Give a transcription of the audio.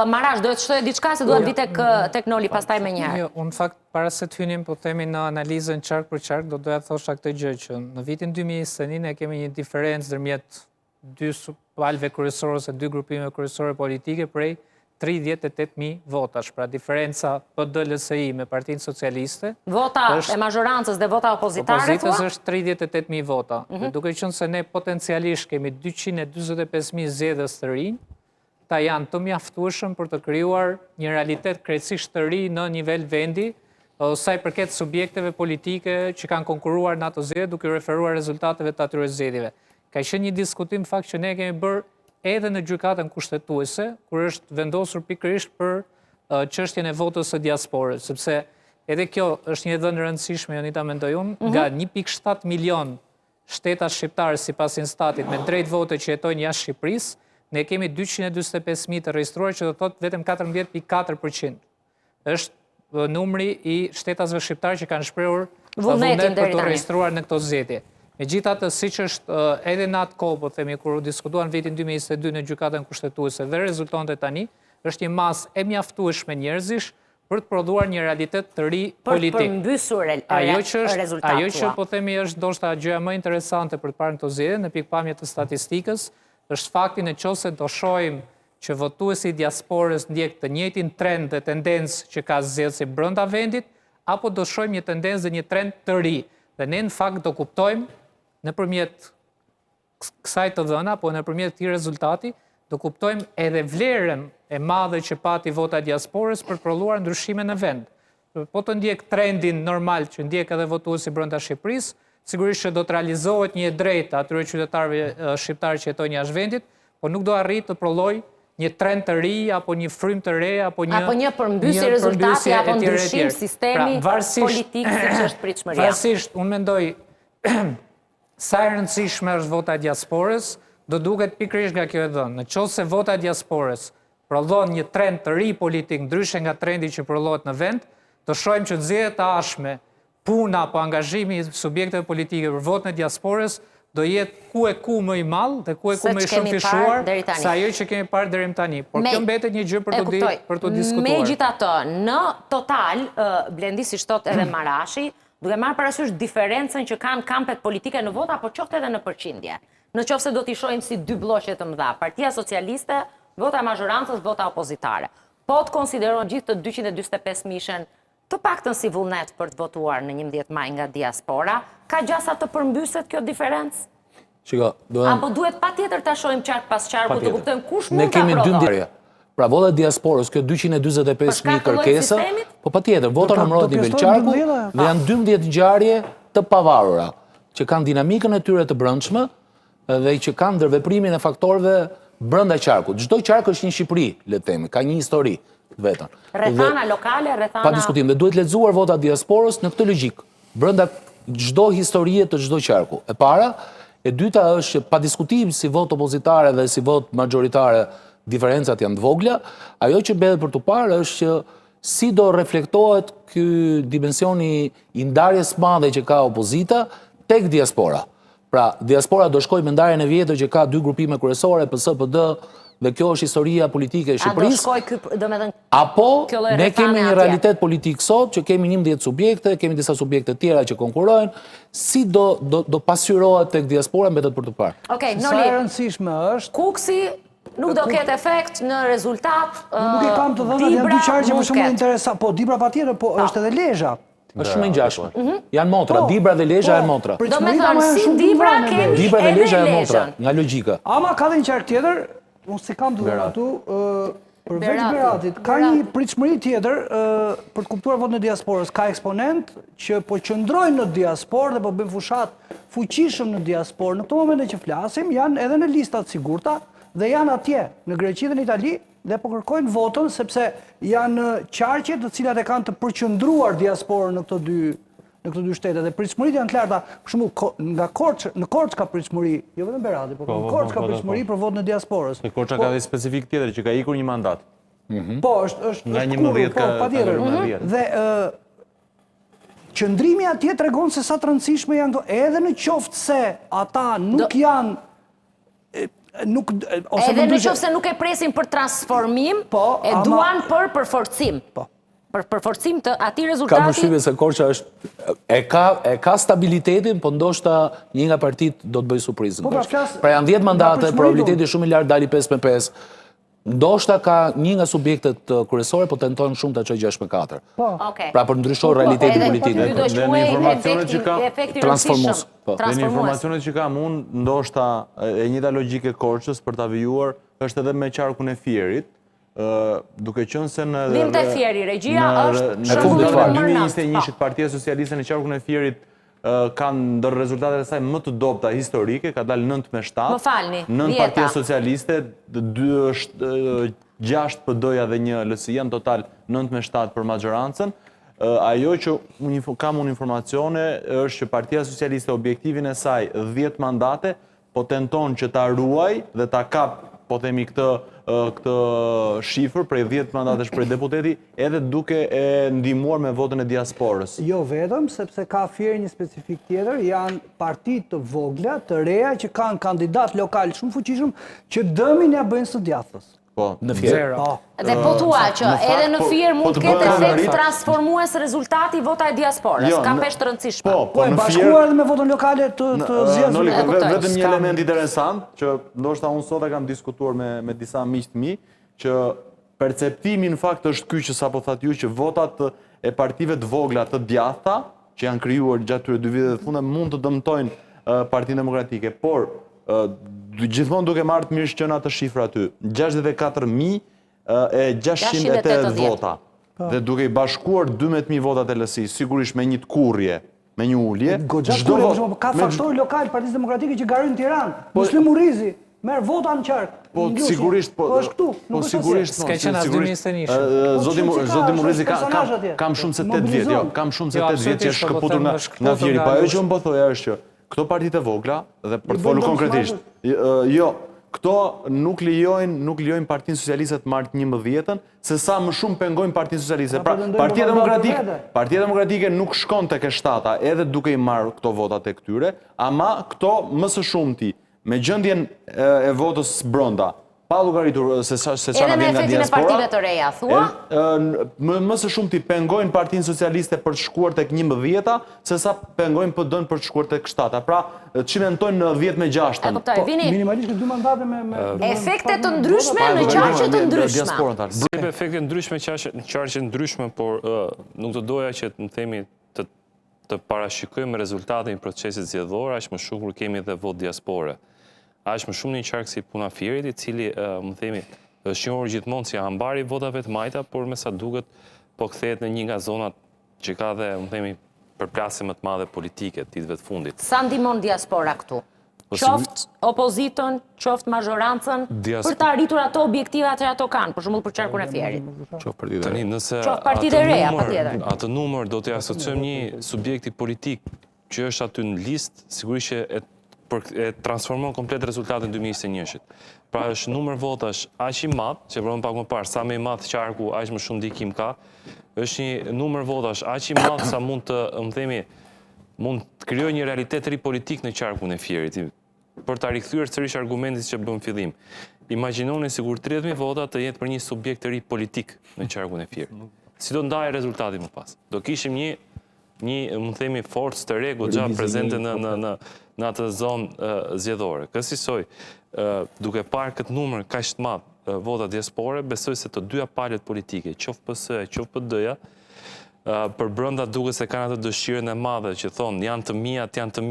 Marash, do të shtoje diçka se duhet vi tek Noli pastaj me njëherë. Jo, unë fakt, para se të hynim, po themi në analizën qark për qark, do doja të thosha këtë gjë që në vitin 2021 ne kemi një diferencë ndërmjet dy palëve kryesore ose dy grupime kryesore politike prej 38.000 votash. Pra diferenca PD-LSI me Partinë Socialiste. Vota e mazhorancës dhe vota opozitare, opozitës është 38.000 vota. Dhe duke qenë se ne potencialisht kemi 225.000 zgjedhës të rinj, ta janë të mjaftueshëm për të krijuar një realitet krejtësisht të ri në nivel vendi, sa i përket subjekteve politike që kanë konkuruar në ato zgjedhje duke referuar rezultateve të atyre zgjedhjeve. Ka qenë një diskutim fakt që ne kemi bërë edhe në gjykatën kushtetuese, kur është vendosur pikërisht për çështjen e votës së diasporës, sepse edhe kjo është një dhënë rëndësishme, Jonita, mendoj unë, nga 1.7 milion shtetas shqiptarë sipas Instatit me drejt vote që jetojnë jashtë Shqipërisë, ne kemi 245.000 të regjistruar, që do të thotë vetëm 14.4%. Është numri i shtetasve shqiptarë që kanë shprehur vullnet për të regjistruar në këto zgjedhje. Megjithatë, siç është edhe në atë kohë, po themi, kur u diskutuan vitin 2022 në gjykatën kushtetuese dhe rezultonte tani, është një masë e mjaftueshme njerëzish për të prodhuar një realitet të ri politik. Për mbysur rezultatet. Ajo që po themi është ndoshta gjëja më interesante për të parë këto zgjedhje në pikpamje të statistikës, është fakti nëse do shohim që votuesi i diasporës ndjek të njëjtin trend dhe tendencë që ka zgjedhësi brenda vendit, apo do shohim një tendencë dhe një trend të ri. Dhe ne në fakt do kuptojmë nëpërmjet kësaj të dhëna, apo nëpërmjet këtij rezultati, do kuptojmë edhe vlerën e madhe që pati vota e diasporës për prodhuar ndryshime në vend. Po të ndjek trendin normal që ndjek edhe votuesi brenda Shqipërisë, sigurisht që do të realizohet një drejtë atyre qytetarëve shqiptarë që jetojnë jashtë vendit, por nuk do arrit të prodhoj një trend të ri, apo një frym të re, apo një përmbysje rezultati, apo ndryshim sistemi politik, siç është pritshmëria. Varësisht, unë mendoj sa e rëndësishme është vota e diasporës, do duket pikërisht nga kjo e dhënë. Nëse vota e diasporës prodhon një trend të ri politik, ndryshe nga trendi që prodhohet në vend, do shohim që zgjedhjet e ardhshme, puna apo angazhimi i subjekteve politike për votën e diasporës do jetë ku e ku më i madh dhe ku e ku më i shumë fishuar sa ajo që kemi parë deri më tani. Por kjo mbetet një gjë për të diskutuar. Megjithatë, në total, Blendi, siç thotë edhe Marashi, duke marrë parasysh diferencën që kanë kampet politike në vota, por qoftë edhe në përqindje. Nëse do t'i shohim si dy bloqe të mëdha, Partia Socialiste, vota e mazhorancës, vota opozitare. Po të konsiderohen gjithë të 245.000 të paktën si vullnet për të votuar në 11 maj nga diaspora, ka gjasa të përmbyset kjo diferencë? Apo duhet patjetër ta shohim qark pas qarku të kuptojmë kush mund ta prodhojë? Pra vota e diasporës, kjo 245.000 kërkesa, po patjetër, vota numërohet nivel qarku dhe janë 12 ngjarje të pavarura, që kanë dinamikën e tyre të brendshme dhe që kanë ndërveprimin e faktorëve brenda qarkut. Çdo qark është një Shqipëri, le të themi, ka një histori vetën. Rrethana lokale, rrethana... Pa diskutim, dhe duhet lexuar vota diasporës në këtë logjik, brenda çdo historie të çdo qarku. E para, e dyta është pa diskutim si vot opozitare dhe si vot majoritare diferencat janë të vogla, ajo që mbetet për të parë është që si do reflektohet ky dimensioni i ndarjes madhe që ka opozita tek diaspora. Pra, diaspora do shkojë me ndarjen e vjetër që ka dy grupime kryesore, PS, PD, dhe kjo është historia politike e Shqipërisë. Apo ne kemi një realitet politik sot që kemi 11 subjekte, kemi disa subjekte tjera që konkurrojnë, si do pasqyrohet tek diaspora mbetet për të parë. Okej, Sa e rëndësishme është Kuksi nuk do ketë efekt në rezultat. Nuk i kam të dhëna, janë dy qarje që më shumë interesant. Po, Dibra patjetër, po është edhe Lezhë. Është shumë e ngjashme. Janë motra, Dibra dhe Lezhë janë motra. Do me thënë, si Dibra kemi Dibra dhe Lezhë janë motra, Lezhën. nga logjika. Ama ka dhe një qark tjetër, unë si kam të dhëna atu, përveç Beratit, ka një pritshmëri tjetër për të kuptuar votën e diasporës. Ka eksponent që po qëndrojnë në diasporë dhe po bëjnë fushat fuqishëm në diasporë. Në këto momente që flasim, janë edhe në listat sigurta dhe janë atje, në Greqi dhe në Itali, dhe po kërkojnë votën sepse janë qarqe të cilat e kanë të përqendruar diasporën në këto dy shtete. Dhe pritshmëritë janë të larta, për shembull nga në Korçë ka pritshmëri, jo vetëm Berati, por në Korçë ka pritshmëri për votën e diasporës. Në Korçë ka dhe specifik tjetër që ka ikur një mandat. Po, është kurrë, po, patjetër. Dhe qëndrimi atje tregon se sa të rëndësishme janë këto, edhe në qoftë se ata nuk janë nuk Edhe në qoftë se nuk e presin për transformim, e duan për përforcim. Për përforcim të ati Ka rezultati... përshtypje se Korça e ka stabilitetin, po ndoshta një nga partitë do të bëjë surprizën. Pra janë 10 mandate, probabiliteti shumë i lartë dali 5-5. Ndoshta ka një nga subjektet kryesore, po tenton shumë të çojë 6-4. Pra për ndryshon realitetin politik. Dhe në informacionet që kam transformues. Dhe në informacionet që kam unë, ndoshta e njëjta logjike Korçës për ta vijuar është edhe me qarkun e Fierit, duke qenë se në... Vim të Fieri, regjia është në shëmbulli fundit numër 9. 2021 Partia Socialiste në qarkun e Fierit kanë ndër rezultatet e saj më të dobta historike, ka dalë 9-7. Më falni, 9 Partia Socialiste, 6 PD-ja dhe 1 LSI, në total 9-7 për majorancën. Ajo që kam unë informacione është që Partia Socialiste objektivin e saj 10 mandate, po tenton që ta ruaj dhe ta kap, po themi këtë shifër prej 10 mandatesh prej deputeti, edhe duke e ndihmuar me votën e diasporës. Jo vetëm, sepse ka Fieri një specifik tjetër, janë partitë të vogla, të reja, që kanë kandidat lokal shumë fuqishëm, që dëmin ja bëjnë së djathës. Në Fier. Dhe po thua që edhe në Fier mund të ketë efekt transformues rezultati vota e diasporës. Ka peshë të rëndësishme. Po, e bashkuar edhe me votën lokale të zgjedhur. Vetëm një element interesant, që ndoshta unë sot e kam diskutuar me disa miq të mi, që perceptimi në fakt është ky që sapo thatë ju, që votat e partive të vogla të djathta, që janë krijuar gjatë këtyre 2 viteve të fundit, mund të dëmtojnë Partinë Demokratike, por gjithmonë duke marrë të mirë shqena të shifra aty, 64.680 vota, dhe duke i bashkuar 12.000 votat e LSI, sigurisht me një të kurrje, me një ullje. Ka faktor lokal Partisë Demokratike që garojnë Tiranë. Muslim Urizi merr vota në qark. Po sigurisht, po është këtu, nuk është sigurisht. S'ka qenë as 2021. Zoti Murrizi kam shumë se 8 vjet, jo, kam shumë se 8 vjet që është shkëputur nga Fieri. Po ajo që unë po thoja është që këto partitë e vogla, dhe për të folur konkretisht, jo, këto nuk lejojnë Partinë Socialiste të marrë 11-ën, se sa më shumë pengojnë Partinë Socialiste. Pra, Partia Demokratike nuk shkon tek e 7-a, edhe duke i marrë këto votat e këtyre, ama këto më së shumti, me gjendjen e votës brenda, pa llogaritur se çfarë vjen nga diaspora. Edhe me efektin e partive të reja, thua? Më së shumti pengojnë Partinë Socialiste për të shkuar tek 11-a, se sa pengojnë PD-n për të shkuar tek 7-a. Pra, çimentojnë në 10-6. Minimalisht 2 mandate me efekte të ndryshme në qarqe të ndryshme. Si efekte ndryshme në qarqe ndryshme, por nuk të doja që të themi të parashikojmë rezultatin e procesit zgjedhor, aq më shumë kur kemi edhe votë diaspore. Aq më shumë një qark si puna Fierit, i cili, më themi, është njohur gjithmonë si hambari votave të majta, por me sa duket po kthehet në një nga zonat që ka dhe, më themi, përplasje më të madhe politike të ditëve të fundit. Sa ndihmon diaspora këtu? Qoftë opozitën, qoftë majorancën, për të arritur ato objektiva që ato kanë, për shembull për qarkun e Fierit. Tani, nëse partitë e reja, patjetër. Atë numër do t'i asociojmë një subjekti politik që është aty në listë, sigurisht që e transformon komplet rezultatin 2021-shit. Pra është numër votash aq i madh, që provon pak më parë, sa më i madh qarku, aq më shumë ndikim ka. Është një numër votash aq i madh sa mund të, më themi, mund të krijojë një realitet ri politik në qarkun e Fierit, për ta rikthyer sërish argumentin që bëm fillim. Imagjinoni sikur 30.000 vota të jetë për një subjekt të ri politik në qarkun e Fierit. Si do ndajë rezultati më pas? Do kishim një, më themi, forcë të re goxha prezente në atë zonë zgjedhore. Kësaj, duke parë këtë numër kaq të madh vota diaspore, besoj se të dyja palët politike, qoftë PS, qoftë PD-ja, për brenda duket se kanë atë dëshirën e madhe që thonë janë të mijat, janë të mijat.